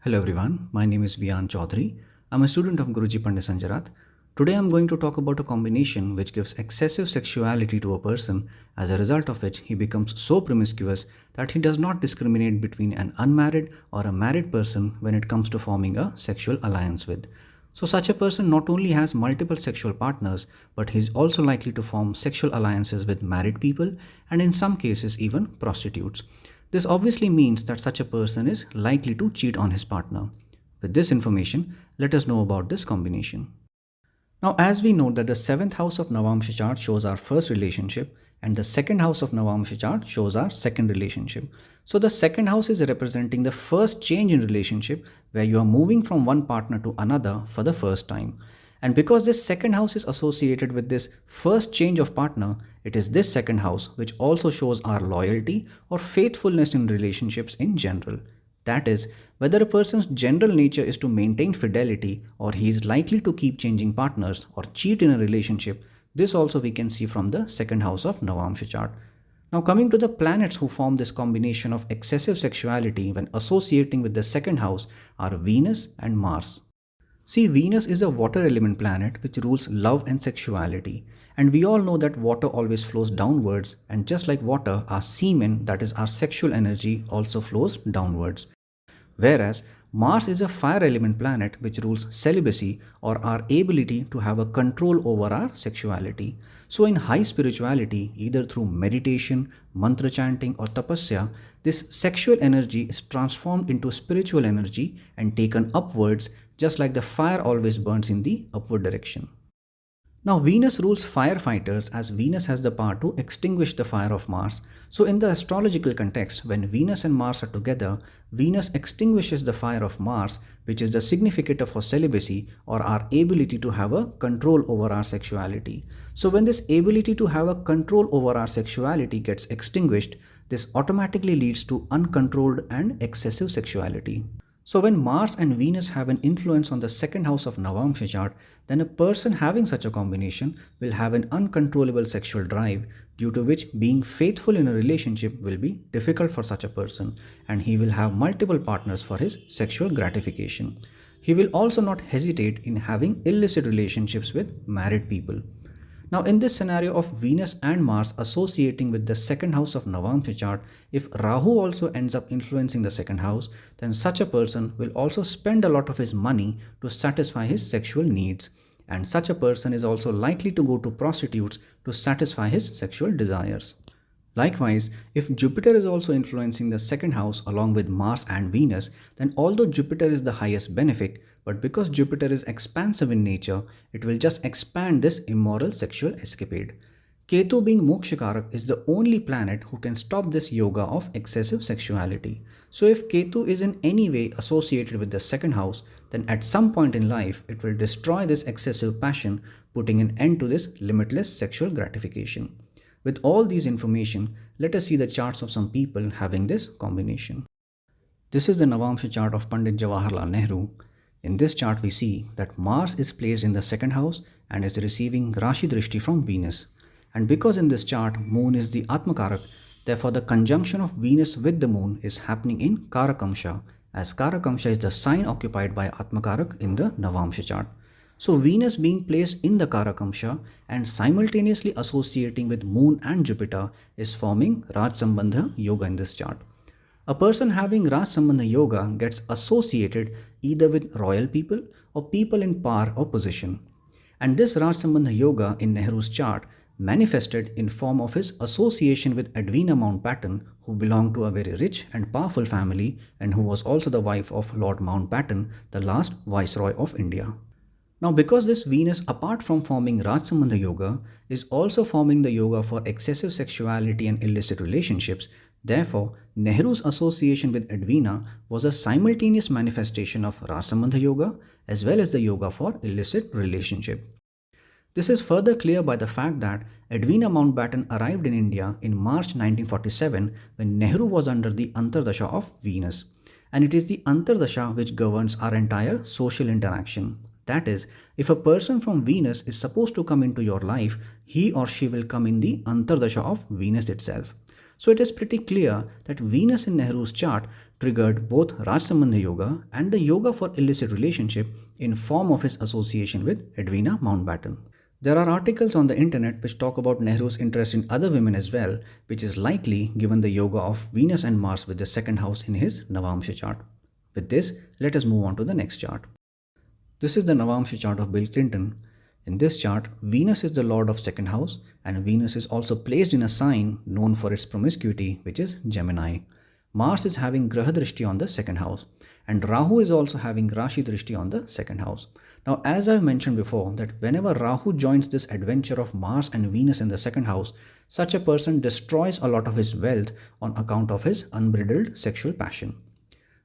Hello everyone, my name is Viyaan Chaudhry. I'm a student of Guruji Pandit Sanjay Rath. Today I'm going to talk about a combination which gives excessive sexuality to a person, as a result of which he becomes so promiscuous that he does not discriminate between an unmarried or a married person when it comes to forming a sexual alliance with. So such a person not only has multiple sexual partners, but he is also likely to form sexual alliances with married people and in some cases even prostitutes. This obviously means that such a person is likely to cheat on his partner. With this information, let us know about this combination. Now, as we know that the 7th house of Navamsha chart shows our first relationship and the 2nd house of Navamsha chart shows our second relationship. So the 2nd house is representing the first change in relationship where you are moving from one partner to another for the first time. And because this 2nd house is associated with this first change of partner, it is this 2nd house which also shows our loyalty or faithfulness in relationships in general. That is, whether a person's general nature is to maintain fidelity or he is likely to keep changing partners or cheat in a relationship, this also we can see from the 2nd house of Navamsha chart. Now coming to the planets who form this combination of excessive sexuality when associating with the 2nd house are Venus and Mars. See, Venus is a water element planet which rules love and sexuality. And we all know that water always flows downwards, and just like water, our semen, that is our sexual energy, also flows downwards. Whereas Mars is a fire element planet which rules celibacy or our ability to have a control over our sexuality. So in high spirituality, either through meditation, mantra chanting or tapasya, this sexual energy is transformed into spiritual energy and taken upwards, just like the fire always burns in the upward direction. Now Venus rules firefighters, as Venus has the power to extinguish the fire of Mars. So in the astrological context, when Venus and Mars are together, Venus extinguishes the fire of Mars, which is the significator for celibacy or our ability to have a control over our sexuality. So when this ability to have a control over our sexuality gets extinguished, this automatically leads to uncontrolled and excessive sexuality. So when Mars and Venus have an influence on the 2nd house of Navamsha chart, then a person having such a combination will have an uncontrollable sexual drive, due to which being faithful in a relationship will be difficult for such a person, and he will have multiple partners for his sexual gratification. He will also not hesitate in having illicit relationships with married people. Now in this scenario of Venus and Mars associating with the 2nd house of Navamsha chart, if Rahu also ends up influencing the 2nd house, then such a person will also spend a lot of his money to satisfy his sexual needs. And such a person is also likely to go to prostitutes to satisfy his sexual desires. Likewise, if Jupiter is also influencing the 2nd house along with Mars and Venus, then although Jupiter is the highest benefic, but because Jupiter is expansive in nature, it will just expand this immoral sexual escapade. Ketu, being Mokshakarak, is the only planet who can stop this yoga of excessive sexuality. So if Ketu is in any way associated with the 2nd house, then at some point in life it will destroy this excessive passion, putting an end to this limitless sexual gratification. With all these information, let us see the charts of some people having this combination. This is the Navamsha chart of Pandit Jawaharlal Nehru. In this chart we see that Mars is placed in the 2nd house and is receiving Rashi Drishti from Venus. And because in this chart Moon is the Atmakarak, therefore the conjunction of Venus with the Moon is happening in Karakamsha, as Karakamsha is the sign occupied by Atmakarak in the Navamsha chart. So Venus being placed in the Karakamsha and simultaneously associating with Moon and Jupiter is forming Raj Sambandha Yoga in this chart. A person having Raj Sambandha Yoga gets associated either with royal people or people in power or position. And this Raj Sambandha Yoga in Nehru's chart manifested in form of his association with Edwina Mountbatten, who belonged to a very rich and powerful family and who was also the wife of Lord Mountbatten, the last Viceroy of India. Now because this Venus, apart from forming Raj Sambandha Yoga, is also forming the yoga for excessive sexuality and illicit relationships, therefore Nehru's association with Edwina was a simultaneous manifestation of Raj Sambandha Yoga as well as the yoga for illicit relationship. This is further clear by the fact that Edwina Mountbatten arrived in India in March 1947 when Nehru was under the Antardasha of Venus. And it is the Antardasha which governs our entire social interaction. That is, if a person from Venus is supposed to come into your life, he or she will come in the Antardasha of Venus itself. So it is pretty clear that Venus in Nehru's chart triggered both Rajsambandha Yoga and the Yoga for illicit relationship in form of his association with Edwina Mountbatten. There are articles on the internet which talk about Nehru's interest in other women as well, which is likely given the yoga of Venus and Mars with the second house in his Navamsha chart. With this, let us move on to the next chart. This is the Navamsha chart of Bill Clinton. In this chart, Venus is the lord of second house and Venus is also placed in a sign known for its promiscuity, which is Gemini. Mars is having Graha Drishti on the second house and Rahu is also having Rashi Drishti on the second house. Now, as I've mentioned before, that whenever Rahu joins this adventure of Mars and Venus in the second house, such a person destroys a lot of his wealth on account of his unbridled sexual passion.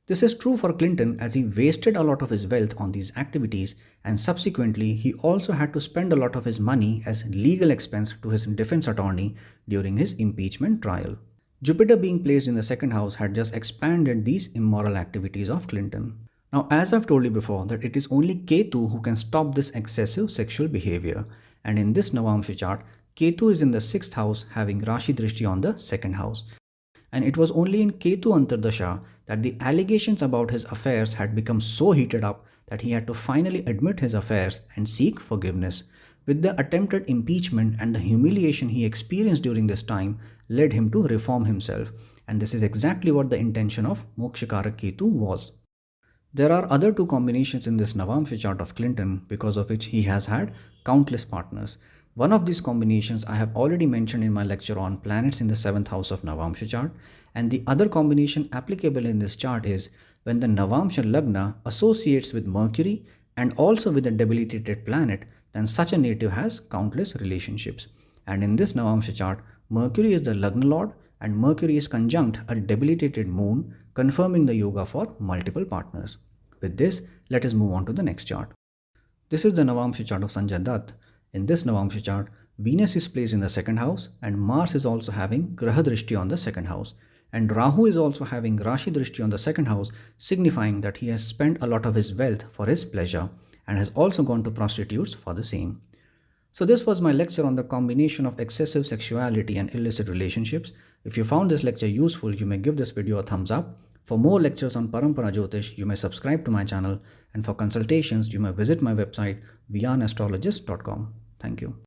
This is true for Clinton as he wasted a lot of his wealth on these activities and subsequently he also had to spend a lot of his money as legal expense to his defense attorney during his impeachment trial. Jupiter being placed in the second house had just expanded these immoral activities of Clinton. Now, as I've told you before, that it is only Ketu who can stop this excessive sexual behavior, and in this Navamsha chart, Ketu is in the 6th house having Rashi Drishti on the 2nd house. And it was only in Ketu Antardasha that the allegations about his affairs had become so heated up that he had to finally admit his affairs and seek forgiveness. With the attempted impeachment and the humiliation he experienced during this time led him to reform himself, and this is exactly what the intention of Mokshakarak Ketu was. There are other two combinations in this Navamsha chart of Clinton because of which he has had countless partners. One of these combinations I have already mentioned in my lecture on planets in the 7th house of Navamsha chart, and the other combination applicable in this chart is when the Navamsha Lagna associates with Mercury and also with a debilitated planet, then such a native has countless relationships. And in this Navamsha chart, Mercury is the Lagna lord and Mercury is conjunct a debilitated moon, confirming the yoga for multiple partners. With this, let us move on to the next chart. This is the Navamsha chart of Sanjay Dutt. In this Navamsha chart, Venus is placed in the 2nd house and Mars is also having Graha Drishti on the 2nd house. And Rahu is also having Rashi Drishti on the 2nd house, signifying that he has spent a lot of his wealth for his pleasure and has also gone to prostitutes for the same. So this was my lecture on the combination of excessive sexuality and illicit relationships. If you found this lecture useful, you may give this video a thumbs up. For more lectures on Parampara Jyotish, you may subscribe to my channel, and for consultations, you may visit my website viyaanastrologist.com. Thank you.